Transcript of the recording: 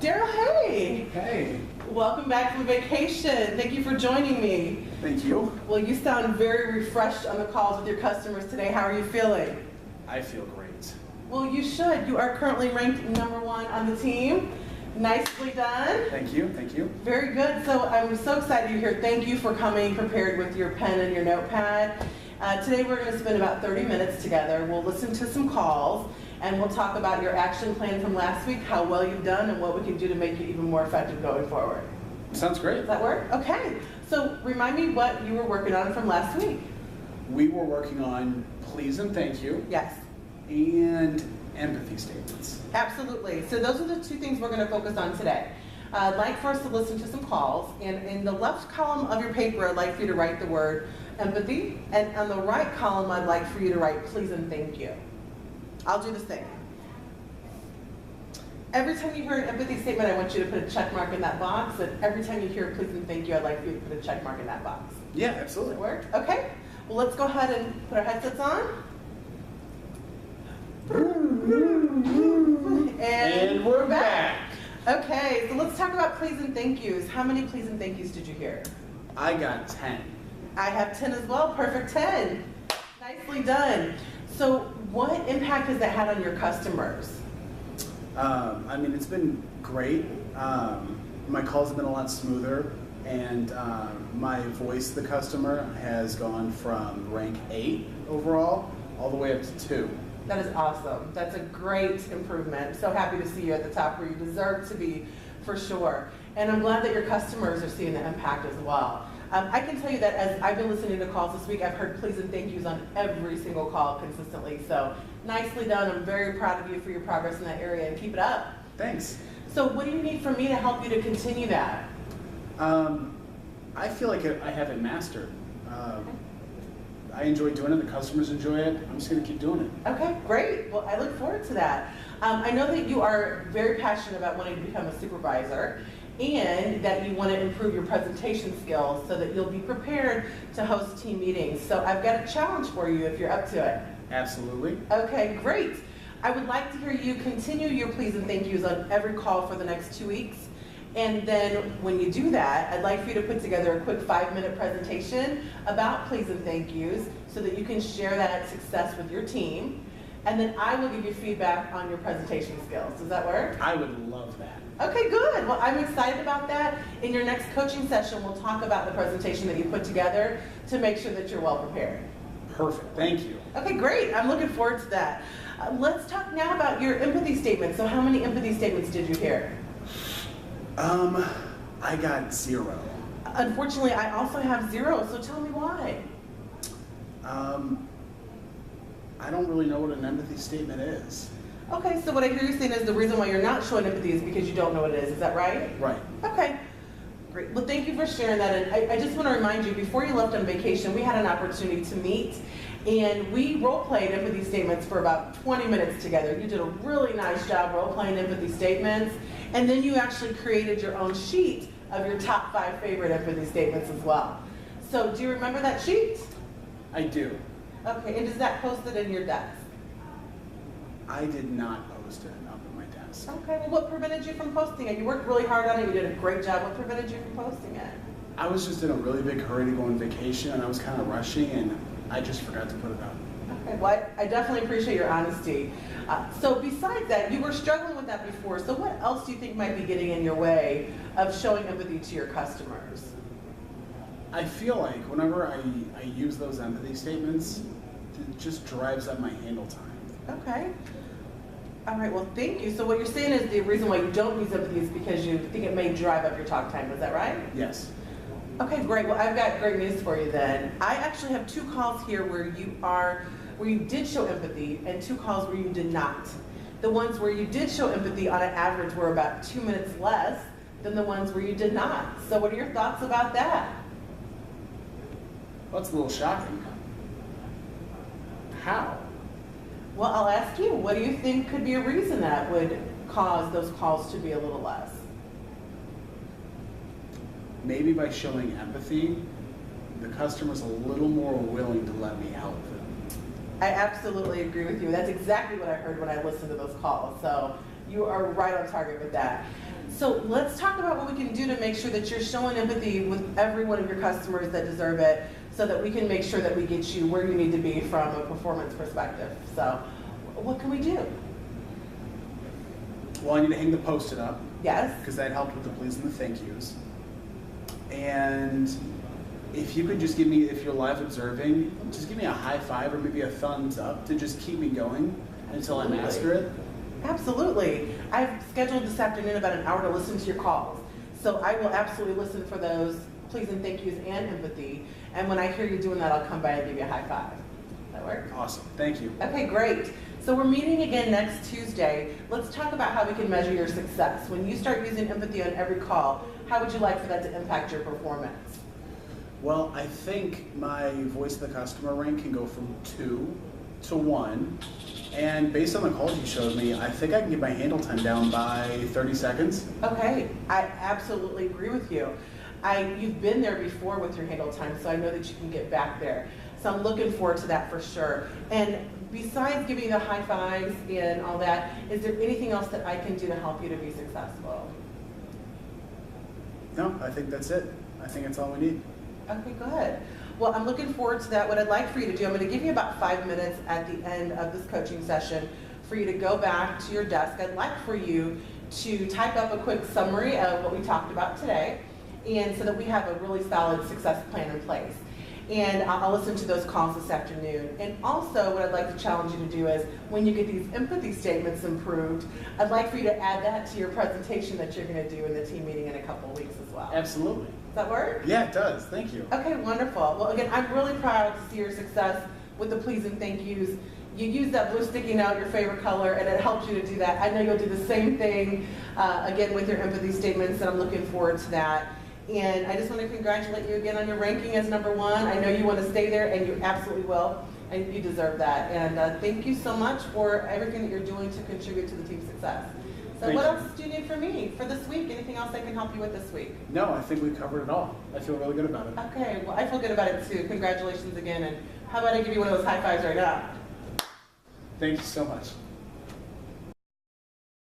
Daryl, hey! Hey. Welcome back from vacation. Thank you for joining me. Thank you. Well, you sound very refreshed on the calls with your customers today. How are you feeling? I feel great. Well, you should. You are currently ranked #1 on the team. Nicely done. Thank you. Thank you. Very good. So I'm so excited you're here. Thank you for coming prepared with your pen and your notepad. Today we're going to spend about 30 minutes together. We'll listen to some calls and we'll talk about your action plan from last week, how well you've done, and what we can do to make you even more effective going forward. Sounds great. Does that work? Okay. So remind me what you were working on from last week. We were working on please and thank you. Yes. And empathy statements. Absolutely. So those are the two things we're going to focus on today. I'd like for us to listen to some calls, and in the left column of your paper, I'd like for you to write the word empathy, and on the right column, I'd like for you to write please and thank you. I'll do the same. Every time you hear an empathy statement, I want you to put a check mark in that box, and every time you hear please and thank you, I'd like for you to put a check mark in that box. Yeah, absolutely. Does that work? Okay. Well, let's go ahead and put our headsets on. And we're back. Okay, so let's talk about please and thank yous. How many please and thank yous did you hear? I got 10. I have 10 as well. Perfect 10. Nicely done. So what impact has that had on your customers? I mean, it's been great. My calls have been a lot smoother, and my voice to the customer has gone from rank 8 overall all the way up to 2. That is awesome. That's a great improvement. So happy to see you at the top where you deserve to be, for sure. And I'm glad that your customers are seeing the impact as well. I can tell you that as I've been listening to calls this week, I've heard please and thank yous on every single call consistently. So nicely done. I'm very proud of you for your progress in that area, and keep it up. Thanks. So what do you need from me to help you to continue that? I feel like I have it mastered. I enjoy doing it. The customers enjoy it. I'm just going to keep doing it. Okay, great. Well, I look forward to that. I know that you are very passionate about wanting to become a supervisor, and that you want to improve your presentation skills so that you'll be prepared to host team meetings. So I've got a challenge for you if you're up to it. Absolutely. Okay, great. I would like to hear you continue your please and thank yous on every call for the next 2 weeks. And then when you do that, I'd like for you to put together a quick 5-minute presentation about please and thank yous so that you can share that success with your team. And then I will give you feedback on your presentation skills. Does that work? I would love that. Okay, good. Well, I'm excited about that. In your next coaching session, we'll talk about the presentation that you put together to make sure that you're well prepared. Perfect. Thank you. Okay, great. I'm looking forward to that. Let's talk now about your empathy statements. So how many empathy statements did you hear? I got 0. Unfortunately, I also have 0, so tell me why. I don't really know what an empathy statement is. Okay, so what I hear you saying is the reason why you're not showing empathy is because you don't know what it is. Is that right? Right. Okay. Great. Well, thank you for sharing that. And I just want to remind you, before you left on vacation, we had an opportunity to meet, and we role-played empathy statements for about 20 minutes together. You did a really nice job role-playing empathy statements, and then you actually created your own sheet of your top 5 favorite empathy statements as well. So do you remember that sheet? I do. Okay, and is that posted in your desk? I did not post it up at my desk. Okay, well, what prevented you from posting it? You worked really hard on it, you did a great job. What prevented you from posting it? I was just in a really big hurry to go on vacation, and I was kind of rushing, and I just forgot to put it up. Okay, well, I definitely appreciate your honesty. So besides that, you were struggling with that before, so what else do you think might be getting in your way of showing empathy to your customers? I feel like whenever I use those empathy statements, it just drives up my handle time. Okay. All right, well, thank you. So what you're saying is the reason why you don't use empathy is because you think it may drive up your talk time. Is that right? Yes. Okay, great. Well, I've got great news for you then. I actually have 2 calls here where you did show empathy, and 2 calls where you did not. The ones where you did show empathy on an average were about 2 minutes less than the ones where you did not. So what are your thoughts about that? That's a little shocking. How? Well, I'll ask you, what do you think could be a reason that would cause those calls to be a little less? Maybe by showing empathy, the customer's a little more willing to let me help them. I absolutely agree with you. That's exactly what I heard when I listened to those calls. So You are right on target with that. So let's talk about what we can do to make sure that you're showing empathy with every one of your customers that deserve it, so that we can make sure that we get you where you need to be from a performance perspective. So what can we do? Well, I need to hang the Post-it up. Yes. Because that helped with the please and the thank yous. And if you could just give me, if you're live observing, just give me a high five or maybe a thumbs up to just keep me going until I master it. Absolutely. I've scheduled this afternoon about an hour to listen to your calls. So I will absolutely listen for those please and thank yous and empathy. And when I hear you doing that, I'll come by and give you a high five. That work? Awesome. Thank you. Okay, great. So we're meeting again next Tuesday. Let's talk about how we can measure your success. When you start using empathy on every call, how would you like for that to impact your performance? Well, I think my voice of the customer rank can go from 2 to 1. And based on the calls you showed me, I think I can get my handle time down by 30 seconds. Okay, I absolutely agree with you. You've been there before with your handle time, so I know that you can get back there. So I'm looking forward to that for sure. And besides giving you the high fives and all that, is there anything else that I can do to help you to be successful? No, I think that's it. I think that's all we need. Okay, good. Well, I'm looking forward to that. What I'd like for you to do, I'm going to give you about 5 minutes at the end of this coaching session for you to go back to your desk. I'd like for you to type up a quick summary of what we talked about today, and so that we have a really solid success plan in place. And I'll listen to those calls this afternoon. And also what I'd like to challenge you to do is, when you get these empathy statements improved, I'd like for you to add that to your presentation that you're going to do in the team meeting in a couple of weeks as well. Absolutely. Does that work? Yeah, it does. Thank you. Okay, wonderful. Well, again, I'm really proud to see your success with the please and thank yous. You use that blue sticky note, your favorite color, and it helps you to do that. I know you'll do the same thing, again, with your empathy statements, and I'm looking forward to that. And I just want to congratulate you again on your ranking as #1. I know you want to stay there, and you absolutely will, and you deserve that. And thank you so much for everything that you're doing to contribute to the team's success. So Thank what you. else do you need from me for this week? Anything else I can help you with this week? No, I think we covered it all. I feel really good about it. Okay, well, I feel good about it too. Congratulations again. And how about I give you one of those high fives right now? Thank you so much.